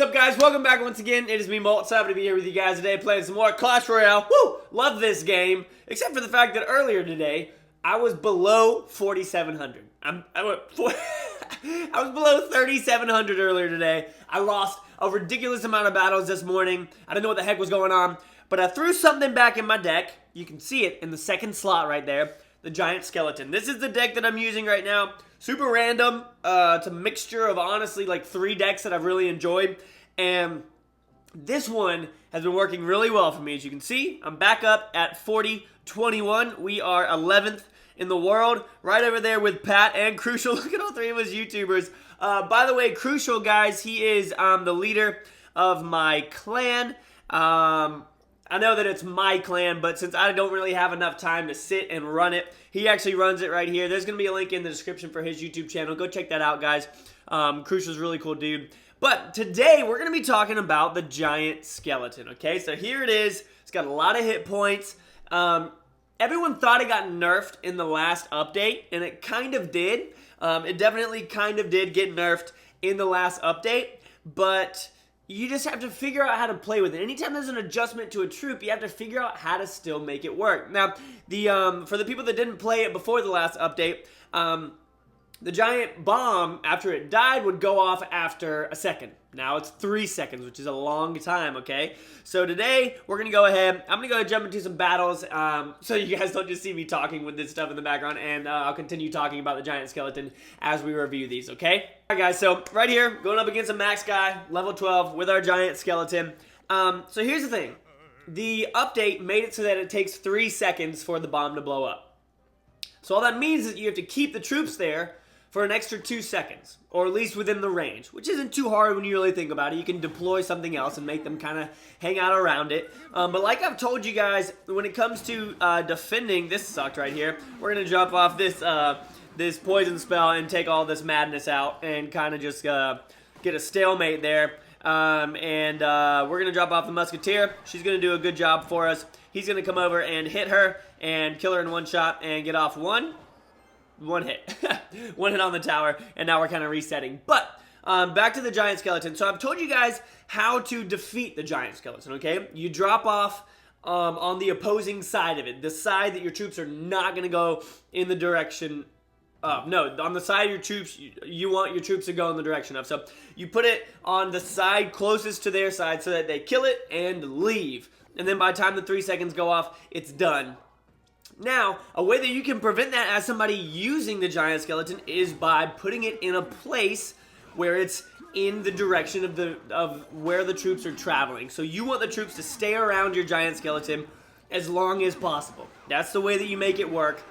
what's up, guys? Welcome back once again. It is me, Molt. So happy to be here with you guys today playing some more Clash Royale. Woo! Love this game, except for the fact that earlier today, I was below 4,700. I was below 3,700 earlier today. I lost a ridiculous amount of battles this morning. I didn't know what the heck was going on, but I threw something back in my deck. You can see it in the second slot right there, the Giant Skeleton. This is the deck that I'm using right now. Super random. It's a mixture of, honestly, like 3 decks that I've really enjoyed. And this one has been working really well for me. As you can see, I'm back up at 40-21. We are 11th in the world, right over there with Pat and Crucial. Look at all 3 of us YouTubers. By the way, Crucial, guys, he is the leader of my clan. I know that it's my clan, but since I don't really have enough time to sit and run it, he actually runs it right here. There's going to be a link in the description for his YouTube channel. Go check that out, guys. Crucial's a really cool dude. But today, we're going to be talking about the Giant Skeleton, okay? So here it is. It's got a lot of hit points. Everyone thought it got nerfed in the last update, and it kind of did. It definitely kind of did get nerfed in the last update, but you just have to figure out how to play with it. Anytime there's an adjustment to a troop, you have to figure out how to still make it work. Now, for the people that didn't play it before the last update, the giant bomb, after it died, would go off after a second. Now it's 3 seconds, which is a long time, okay? So today, we're going to go ahead. I'm going to go ahead and jump into some battles so you guys don't just see me talking with this stuff in the background, and I'll continue talking about the Giant Skeleton as we review these, okay? All right, guys, so right here, going up against a max guy, level 12, with our Giant Skeleton. So here's the thing. The update made it so that it takes 3 seconds for the bomb to blow up. So all that means is you have to keep the troops there for an extra 2 seconds, or at least within the range, which isn't too hard when you really think about it. You can deploy something else and make them kind of hang out around it. But like I've told you guys, when it comes to defending, this sucked right here. We're going to drop off this this poison spell and take all this madness out and kind of just get a stalemate there. We're going to drop off the Musketeer. She's going to do a good job for us. He's going to come over and hit her and kill her in one shot and get off one hit. One hit on the tower, and now we're kind of resetting. But back to the Giant Skeleton. So I've told you guys how to defeat the Giant Skeleton, okay? You drop off on the opposing side of it, the side that your troops are not going to go in the direction of. No, on the side of your troops, you want your troops to go in the direction of. So you put it on the side closest to their side so that they kill it and leave. And then by the time the 3 seconds go off, it's done. Now, a way that you can prevent that as somebody using the Giant Skeleton is by putting it in a place where it's in the direction of where the troops are traveling. So you want the troops to stay around your Giant Skeleton as long as possible. That's the way that you make it work,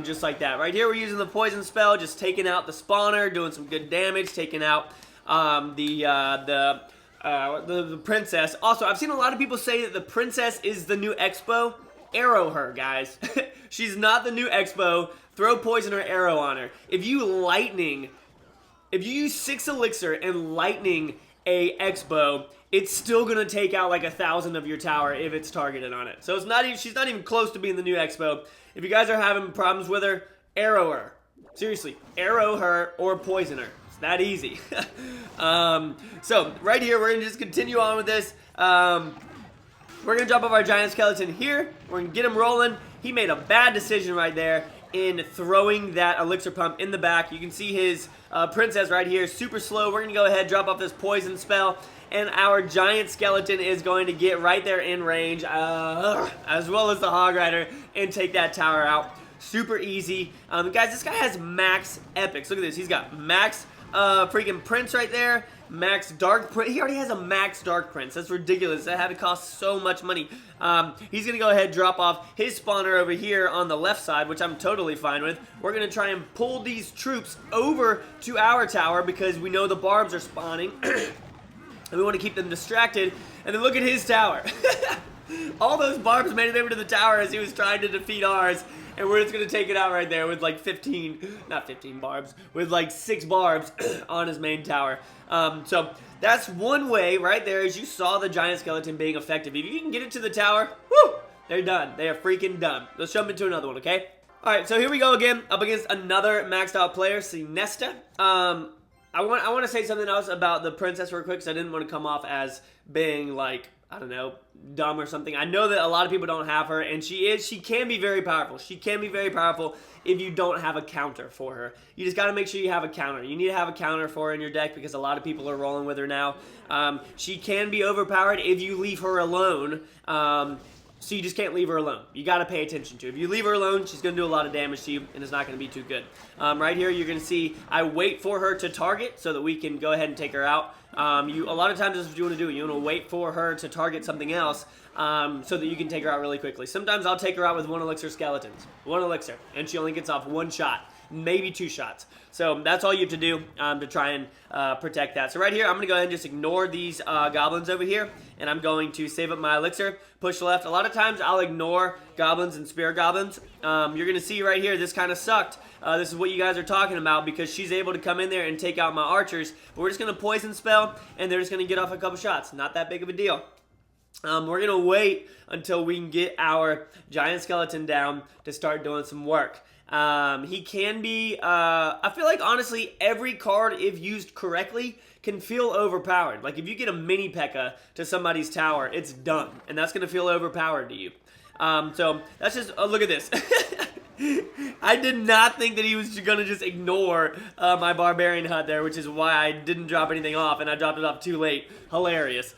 just like that. Right here, we're using the poison spell, just taking out the spawner, doing some good damage, taking out the princess. Also, I've seen a lot of people say that the princess is the new Expo. Arrow her, guys. She's not the new Expo. Throw poison or arrow on her. If you use 6 elixir and lightning a Expo, it's still gonna take out like 1,000 of your tower if it's targeted on it. So it's not even, she's not even close to being the new Expo. If you guys are having problems with her, arrow her. Seriously, arrow her or poison her. It's that easy. So right here, we're gonna just continue on with this. We're going to drop off our Giant Skeleton here. We're going to get him rolling. He made a bad decision right there in throwing that elixir pump in the back. You can see his princess right here, super slow. We're going to go ahead, drop off this poison spell, and our Giant Skeleton is going to get right there in range, as well as the Hog Rider, and take that tower out. Super easy. Guys, this guy has max epics. Look at this. He's got max freaking Prince right there. Max Dark Prince. He already has a Max Dark Prince. That's ridiculous. That had to cost so much money. He's going to go ahead and drop off his spawner over here on the left side, which I'm totally fine with. We're going to try and pull these troops over to our tower because we know the barbs are spawning. And we want to keep them distracted. And then look at his tower. All those barbs made it over to the tower as he was trying to defeat ours. And we're just going to take it out right there with like not 15 barbs, with like 6 barbs on his main tower. So that's one way right there, as you saw the Giant Skeleton being effective. If you can get it to the tower, whoo, they're done. They are freaking done. Let's jump into another one, okay? All right, so here we go again, up against another maxed out player, Sinesta. I want to say something else about the princess real quick, because I didn't want to come off as being like, I don't know, dumb or something. I know that a lot of people don't have her, and she can be very powerful. She can be very powerful if you don't have a counter for her. You just got to make sure you have a counter. You need to have a counter for her in your deck, because a lot of people are rolling with her now. She can be overpowered if you leave her alone. So you just can't leave her alone. You got to pay attention to her. If you leave her alone, she's going to do a lot of damage to you, and it's not going to be too good. Right here, you're going to see I wait for her to target so that we can go ahead and take her out. A lot of times, this is what you want to do. You want to wait for her to target something else so that you can take her out really quickly. Sometimes I'll take her out with 1 elixir skeletons. 1 elixir, and she only gets off 1 shot. Maybe 2 shots. So that's all you have to do to try and protect that. So right here, I'm going to go ahead and just ignore these goblins over here, and I'm going to save up my elixir, push left. A lot of times I'll ignore goblins and spear goblins. You're going to see right here, this kind of sucked. This is what you guys are talking about, because she's able to come in there and take out my archers. But we're just going to poison spell, and they're just going to get off a couple shots. Not that big of a deal. We're going to wait until we can get our giant skeleton down to start doing some work. He can be, I feel like, honestly, every card, if used correctly, can feel overpowered. Like, if you get a mini P.E.K.K.A. to somebody's tower, it's done, and that's going to feel overpowered to you. So, that's just, look at this. I did not think that he was going to just ignore my barbarian hut there, which is why I didn't drop anything off, and I dropped it off too late. Hilarious.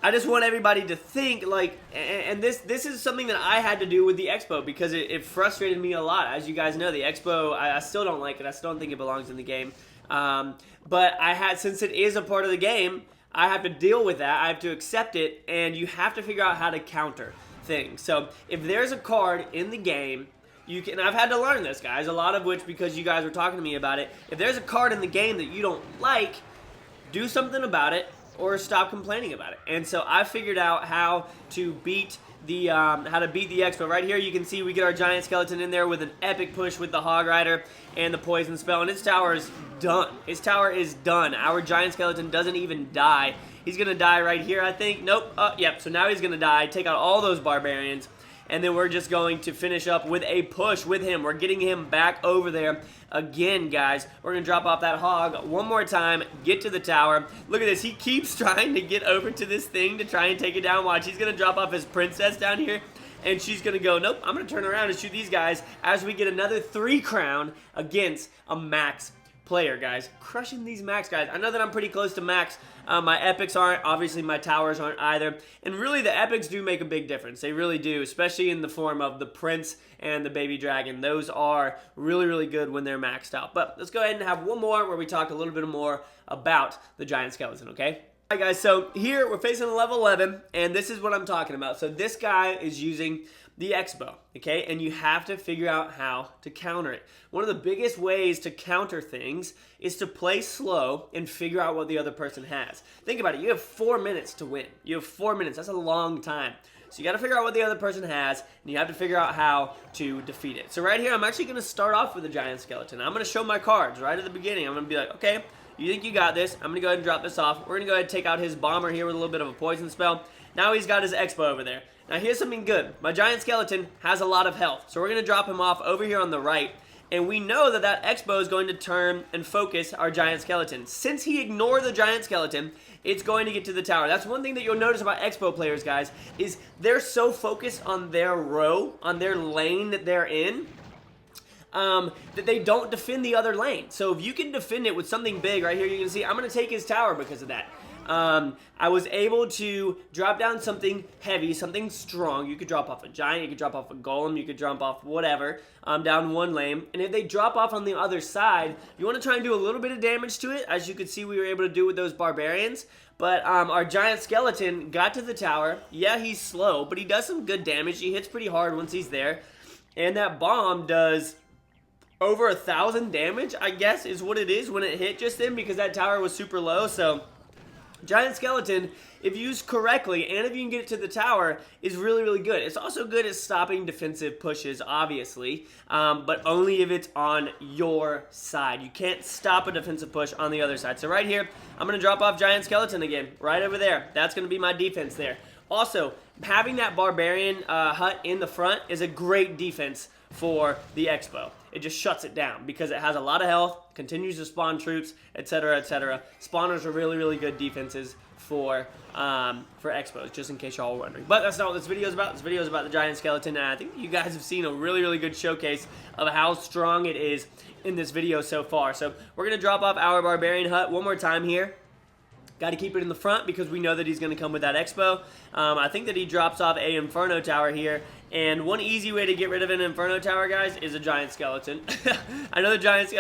I just want everybody to think, like, and this is something that I had to do with the X-bow, because it frustrated me a lot. As you guys know, the X-bow, I still don't like it. I still don't think it belongs in the game. But since it is a part of the game, I have to deal with that. I have to accept it, and you have to figure out how to counter things. So if there's a card in the game, I've had to learn this, guys, a lot of which because you guys were talking to me about it. If there's a card in the game that you don't like, do something about it, or stop complaining about it. And so I figured out how to beat the X-bow. Right here you can see we get our giant skeleton in there with an epic push with the Hog Rider and the poison spell, and his tower is done. His tower is done. Our giant skeleton doesn't even die. He's gonna die right here, I think. Nope. Yep. So now he's gonna die. Take out all those barbarians. And then we're just going to finish up with a push with him. We're getting him back over there again, guys. We're going to drop off that hog one more time, get to the tower. Look at this. He keeps trying to get over to this thing to try and take it down. Watch, he's going to drop off his princess down here, and she's going to go, nope, I'm going to turn around and shoot these guys as we get another 3 crown against a max player, guys. Crushing these max guys. I know that I'm pretty close to max. My epics aren't. Obviously, my towers aren't either. And really, the epics do make a big difference. They really do, especially in the form of the prince and the baby dragon. Those are really, really good when they're maxed out. But let's go ahead and have one more where we talk a little bit more about the giant skeleton, okay? Alright, guys, so here we're facing level 11, and this is what I'm talking about. So this guy is using the X-bow, okay? And you have to figure out how to counter it. One of the biggest ways to counter things is to play slow and figure out what the other person has. Think about it. You have 4 minutes to win. You have 4 minutes. That's a long time. So you got to figure out what the other person has, and you have to figure out how to defeat it. So right here, I'm actually going to start off with a giant skeleton. I'm going to show my cards right at the beginning. I'm going to be like, okay, you think you got this. I'm going to go ahead and drop this off. We're going to go ahead and take out his bomber here with a little bit of a poison spell. Now he's got his X-bow over there. Now here's something good. My giant skeleton has a lot of health, so we're going to drop him off over here on the right. And we know that that X-bow is going to turn and focus our giant skeleton. Since he ignored the giant skeleton, it's going to get to the tower. That's one thing that you'll notice about X-bow players, guys, is they're so focused on their row, on their lane that they're in, that they don't defend the other lane. So if you can defend it with something big, right here you can see, I'm going to take his tower because of that. I was able to drop down something heavy, something strong. You could drop off a giant, you could drop off a golem, you could drop off whatever, down one lane. And if they drop off on the other side, you want to try and do a little bit of damage to it. As you could see, we were able to do with those barbarians. But our giant skeleton got to the tower. Yeah, he's slow, but he does some good damage. He hits pretty hard once he's there. And that bomb does over 1,000 damage, I guess, is what it is when it hit just then, because that tower was super low. So giant skeleton, if used correctly, and if you can get it to the tower, is really, really good. It's also good at stopping defensive pushes, obviously, but only if it's on your side. You can't stop a defensive push on the other side. So right here, I'm going to drop off giant skeleton again, right over there. That's going to be my defense there. Also, having that barbarian hut in the front is a great defense for the X-bow. it just shuts it down because it has a lot of health, continues to spawn troops, etc., etc. Spawners are really, really good defenses for Xbows, just in case y'all were wondering. But that's not what this video is about. This video is about the giant skeleton, and I think you guys have seen a really, really good showcase of how strong it is in this video so far. So we're going to drop off our barbarian hut one more time here. Got to keep it in the front because we know that he's going to come with that X-bow. I think that he drops off a Inferno Tower here. And one easy way to get rid of an Inferno Tower, guys, is a giant skeleton. I know the giant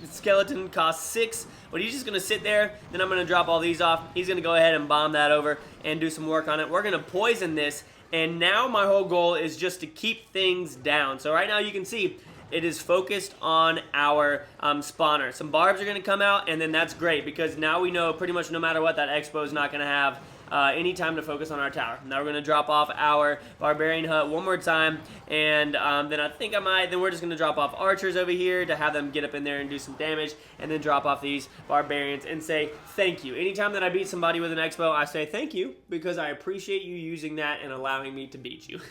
skeleton costs 6, but he's just going to sit there. Then I'm going to drop all these off. He's going to go ahead and bomb that over and do some work on it. We're going to poison this. And now my whole goal is just to keep things down. So right now you can see it is focused on our spawner. Some barbs are going to come out, and then that's great because now we know pretty much no matter what, that X-bow is not going to have any time to focus on our tower. Now we're going to drop off our barbarian hut one more time, and then I think then we're just going to drop off archers over here to have them get up in there and do some damage, and then drop off these barbarians and say thank you. Anytime that I beat somebody with an X-bow, I say thank you because I appreciate you using that and allowing me to beat you.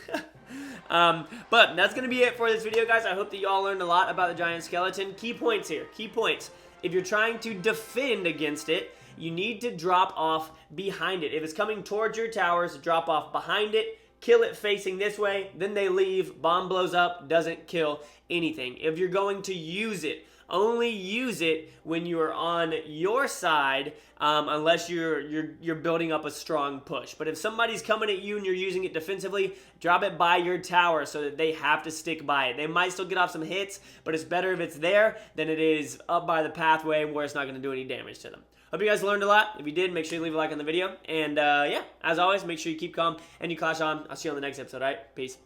But that's going to be it for this video, guys. I hope that y'all learned a lot about the giant skeleton. Key points here. Key points. If you're trying to defend against it, you need to drop off behind it. If it's coming towards your towers, drop off behind it, kill it facing this way, then they leave, bomb blows up, doesn't kill anything. If you're going to use it, only use it when you are on your side, unless you're building up a strong push. But if somebody's coming at you and you're using it defensively, drop it by your tower so that they have to stick by it. They might still get off some hits, but it's better if it's there than it is up by the pathway where it's not going to do any damage to them. Hope you guys learned a lot. If you did, make sure you leave a like on the video. And yeah, as always, make sure you keep calm and you clash on. I'll see you on the next episode, alright? Peace.